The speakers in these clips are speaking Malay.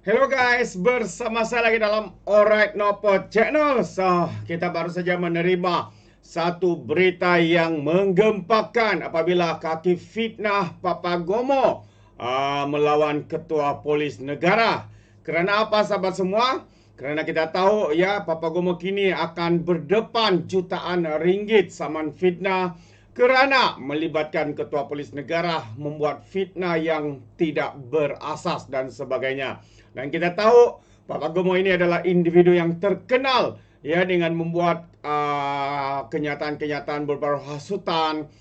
Hello guys, bersama saya lagi dalam Alright Nopo Channel. Kita baru saja menerima satu berita yang menggempakan apabila kaki fitnah Papagomo melawan Ketua Polis Negara. Kerana apa sahabat semua? Kerana kita tahu ya Papagomo kini akan berdepan jutaan ringgit saman fitnah kerana melibatkan Ketua Polis Negara membuat fitnah yang tidak berasas dan sebagainya. Dan kita tahu Papagomo ini adalah individu yang terkenal ya dengan membuat kenyataan-kenyataan berbau hasutan,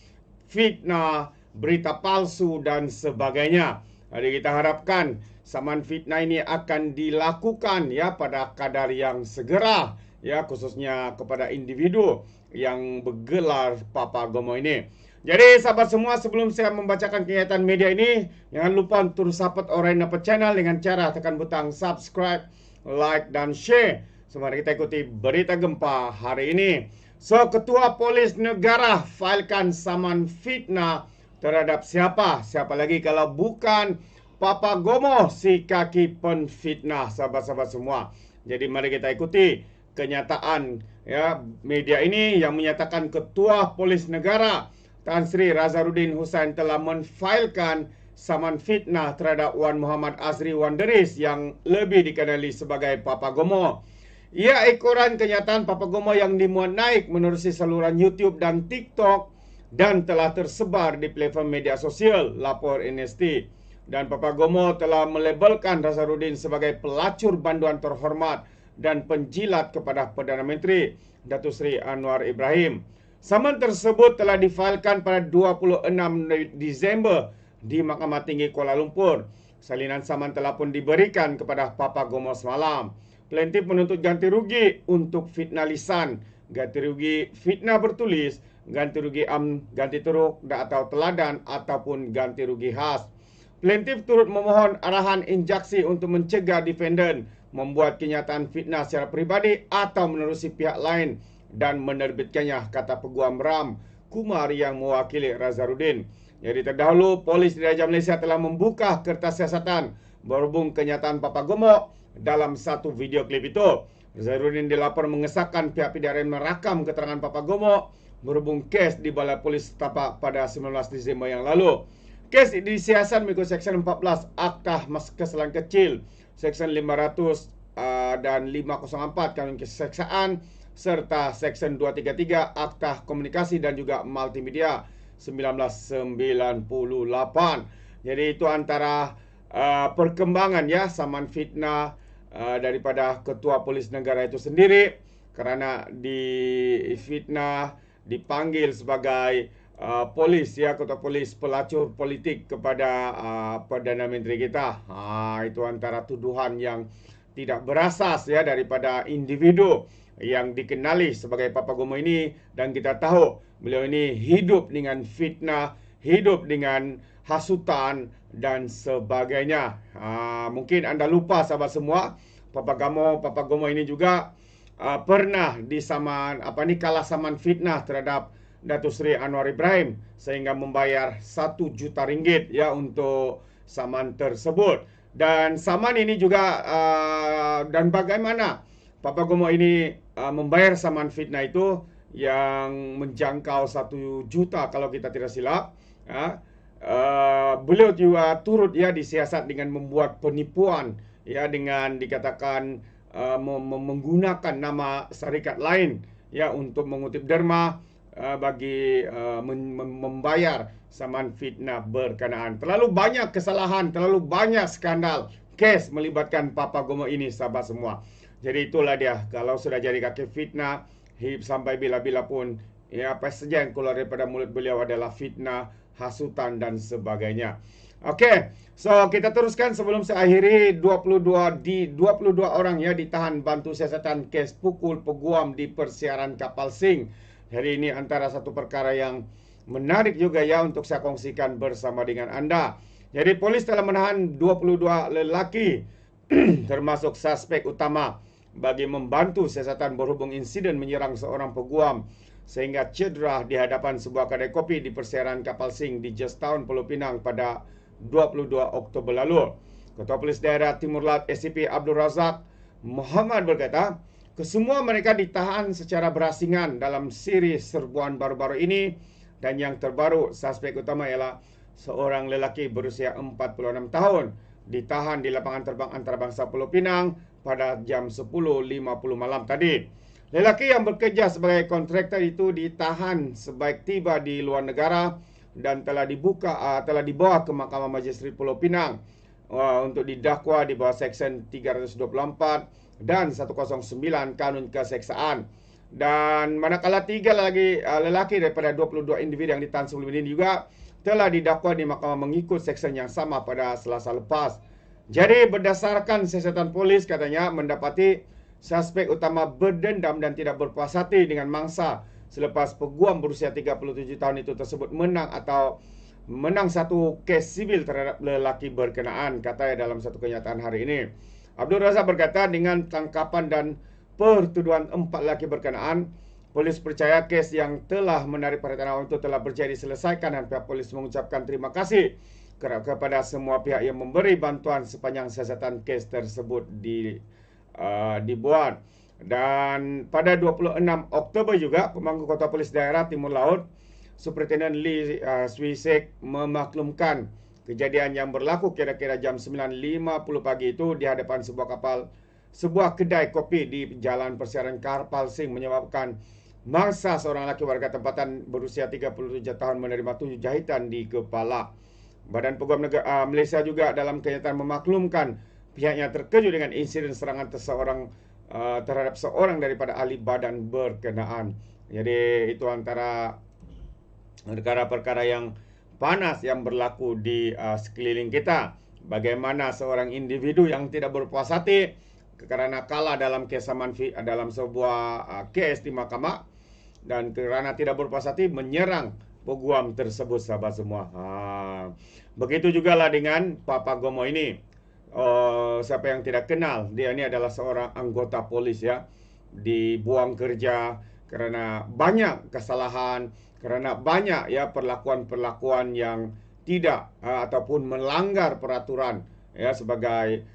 fitnah, berita palsu dan sebagainya. Jadi kita harapkan saman fitnah ini akan dilakukan ya pada kadar yang segera ya, khususnya kepada individu yang bergelar Papagomo ini. Jadi sahabat semua, sebelum saya membacakan kenyataan media ini, jangan lupa untuk support Alright Nopo Channel dengan cara tekan butang subscribe, like dan share. Mari kita ikuti berita gempa hari ini. Ketua Polis Negara filekan saman fitnah terhadap siapa? Siapa lagi kalau bukan Papagomo, si kaki penfitnah, sahabat-sahabat semua. Jadi mari kita ikuti kenyataan ya media ini yang menyatakan Ketua Polis Negara Tan Sri Razarudin Hussain telah menfailkan saman fitnah terhadap Wan Muhammad Azri Wan Deris yang lebih dikenali sebagai Papagomo. Ia ekoran kenyataan Papagomo yang dimuat naik menerusi saluran YouTube dan TikTok dan telah tersebar di platform media sosial, lapor NST. Dan Papagomo telah melabelkan Razarudin sebagai pelacur banduan terhormat dan penjilat kepada Perdana Menteri Datuk Seri Anwar Ibrahim. Saman tersebut telah difailkan pada 26 Disember di Mahkamah Tinggi Kuala Lumpur. Salinan saman telah pun diberikan kepada Papagomo semalam. Plaintiff menuntut ganti rugi untuk fitnah lisan, ganti rugi fitnah bertulis, ganti rugi ganti teruk atau teladan ataupun ganti rugi khas. Plaintiff turut memohon arahan injaksi untuk mencegah defendant membuat kenyataan fitnah secara peribadi atau menerusi pihak lain dan menerbitkannya, kata Peguam RAM Kumar yang mewakili Razarudin. Jadi terdahulu Polis Diraja Malaysia telah membuka kertas siasatan berhubung kenyataan Papagomo. Dalam satu video klip itu, Razarudin dilapor mengesahkan pihak PDRM merakam keterangan Papagomo berhubung kes di Balai Polis Tapak pada 19 Disember yang lalu. Kes disiasat mengikut Seksyen 14 Akta Kesalahan Kecil, Seksyen 500 dan 504 Kanun Keseksaan, serta Seksyen 233 Akta Komunikasi dan juga Multimedia 1998. Jadi itu antara perkembangan ya saman fitnah daripada Ketua Polis Negara itu sendiri, kerana di fitnah dipanggil sebagai polis ya, Ketua Polis pelacur politik kepada Perdana Menteri kita. Itu antara tuduhan yang tidak berasas ya daripada individu yang dikenali sebagai Papagomo ini. Dan kita tahu beliau ini hidup dengan fitnah, hidup dengan hasutan dan sebagainya. Mungkin anda lupa sahabat semua, Papagomo ini juga pernah kalah saman fitnah terhadap Datuk Seri Anwar Ibrahim sehingga membayar 1 juta ringgit ya untuk saman tersebut. Dan saman ini juga dan bagaimana Papagomo ini membayar saman fitnah itu yang menjangkau 1 juta kalau kita tidak silap. Beliau juga turut ya disiasat dengan membuat penipuan ya, dengan dikatakan menggunakan nama syarikat lain ya untuk mengutip derma bagi membayar saman fitnah berkenaan. Terlalu banyak kesalahan, terlalu banyak skandal kes melibatkan Papagomo ini sahabat semua. Jadi itulah dia, kalau sudah jadi kaki fitnah, sampai bila-bila pun ya apa saja yang keluar daripada mulut beliau adalah fitnah, hasutan dan sebagainya. Oke, so kita teruskan sebelum saya akhiri. 22 orang ya ditahan bantu siasatan kes pukul peguam di persiaran kapal Sing. Jadi ini antara satu perkara yang menarik juga ya untuk saya kongsikan bersama dengan anda. Jadi polis telah menahan 22 lelaki termasuk suspek utama bagi membantu siasatan berhubung insiden menyerang seorang peguam sehingga cedera di hadapan sebuah kedai kopi di persiaran kapal Sing di Just Town, Pulau Pinang pada 22 Oktober lalu. Ketua Polis Daerah Timur Laut SCP Abdul Razak Muhammad berkata, kesemua mereka ditahan secara berasingan dalam siri serbuan baru-baru ini, dan yang terbaru suspek utama ialah seorang lelaki berusia 46 tahun ditahan di lapangan terbang antarabangsa Pulau Pinang pada jam 10.50 malam tadi. Lelaki yang bekerja sebagai kontraktor itu ditahan sebaik tiba di luar negara dan telah dibawa ke Mahkamah Majistret Pulau Pinang untuk didakwa di bawah Seksyen 324 dan 109 Kanun Keseksaan. Dan manakala 3 lagi lelaki daripada 22 individu yang ditahan sebelum ini juga telah didakwa di mahkamah mengikut seksyen yang sama pada Selasa lepas. Jadi berdasarkan siasatan polis, katanya mendapati suspek utama berdendam dan tidak berpuas hati dengan mangsa selepas peguam berusia 37 tahun itu tersebut menang satu kes sibil terhadap lelaki berkenaan, katanya dalam satu kenyataan hari ini. Abdul Razak berkata, dengan tangkapan dan pertuduhan 4 lelaki berkenaan, polis percaya kes yang telah menarik perhatian awam itu telah berjaya diselesaikan, dan pihak polis mengucapkan terima kasih kepada semua pihak yang memberi bantuan sepanjang siasatan kes tersebut dibuat. Dan pada 26 Oktober juga, Pemangku Kota Polis Daerah Timur Laut Superintendent Lee Swisek memaklumkan kejadian yang berlaku kira-kira jam 9.50 pagi itu di hadapan sebuah kedai kopi di Jalan Persiaran Karpal Sing menyebabkan mangsa seorang lelaki warga tempatan berusia 37 tahun menerima 7 jahitan di kepala. Badan Peguam Negara Malaysia juga dalam kenyataan memaklumkan pihaknya terkejut dengan insiden serangan terhadap seorang daripada ahli badan berkenaan. Jadi itu antara perkara-perkara yang panas yang berlaku di sekeliling kita. Bagaimana seorang individu yang tidak berpuas hati kerana kalah dalam kes dalam sebuah kes di mahkamah, dan kerana tidak berpuas hati menyerang peguam tersebut, sahabat semua. Begitu jugalah dengan Papa Gomo ini. Siapa yang tidak kenal, dia ini adalah seorang anggota polis ya, dibuang kerja kerana banyak kesalahan, kerana banyak ya perlakuan-perlakuan yang tidak ataupun melanggar peraturan ya sebagai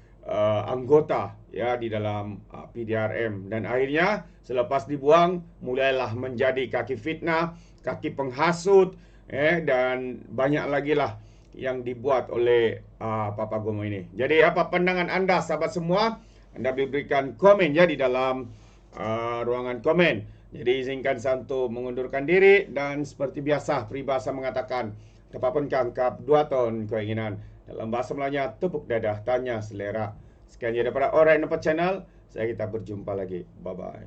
anggota ya di dalam PDRM, dan akhirnya selepas dibuang mulailah menjadi kaki fitnah, kaki penghasut dan banyak lagi lah yang dibuat oleh Papa Gomo ini. Jadi apa pandangan anda, sahabat semua? Anda berikan komen ya di dalam ruangan komen. Jadi izinkan saya untuk mengundurkan diri, dan seperti biasa peribahasa mengatakan, kepapun kangkap 2 ton keinginan. Dalam bahasa Melayunya, tepuk dadah tanya selera. Sekian daripada Alright Nampak Channel. Kita berjumpa lagi. Bye-bye.